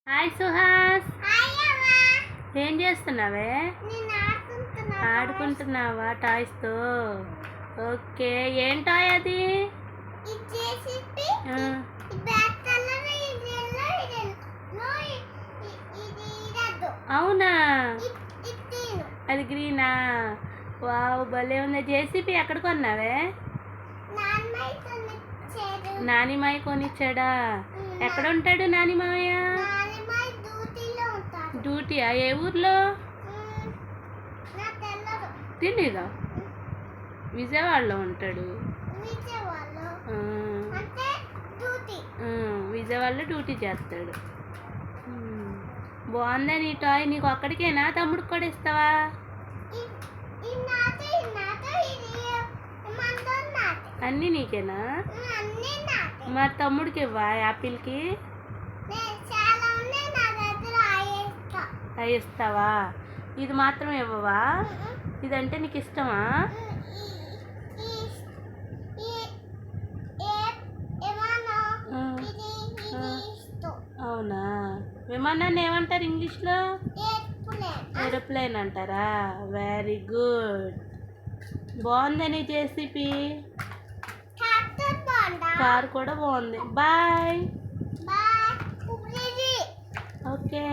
Hi Suhas, hi అవ్వ. ఏం చేస్తున్నావే? నేను ఆడుకుంటున్నా. ఆడుకుంటున్నావా టాయ్స్తో? ఓకే, ఏం టాయ్ అది? ఇది జేసీబీ, ఆ, ఈ బ్లాక్ కలర్, ఇది yellow, ఇది no, ఇది రెడ్. అవునా, ఇది గ్రీన్. అది గ్రీనా? వావ్, భలే ఉంది. జేసీబీ ఎక్కడ కొన్నావే? నాన్నమ్మ కొనిచ్చాడు. నానిమాయ కొనిచ్చాడా? ఎక్కడ ఉంటాడు నానిమాయ? నాన్నమ్మ డ్యూటీలో ఉంటాడు. డ్యూటీయా? ఏ ఊర్లో? నాకు తెల్లదు. తెలీదా? విజయవాడలో ఉంటాడు. విజయవాడలో ఆ, అంటే డ్యూటీ. విజయవాడలో డ్యూటీ చేస్తాడు. బాగుందా నీ టాయ్? నీకు ఒక్కడికేనా, తమ్ముడికి కూడా ఇస్తావా? ఇది నాతో, ఇది నాతో, ఇది మనతో నాతో. అన్నీ నీకేనా? అన్నీ నాతో. మరి తమ్ముడికి ఇవ్వా యాపిల్కి? నేను చాలా ఉన్నాయి నా దగ్గర ఆయేస్తా. అవి ఇస్తావా? ఇది మాత్రం ఇవ్వవా? ఇదంటే నీకు ఇష్టమా? ఆ, అవునా? విమానాన్ని ఏమంటారు ఇంగ్లీష్లో? ఏరోప్లేన్ అంటారా? Very good. బాగుందని జేసీపీ. కార్ కూడా బాగుంది. బాయ్. బాయ్. ఓకే.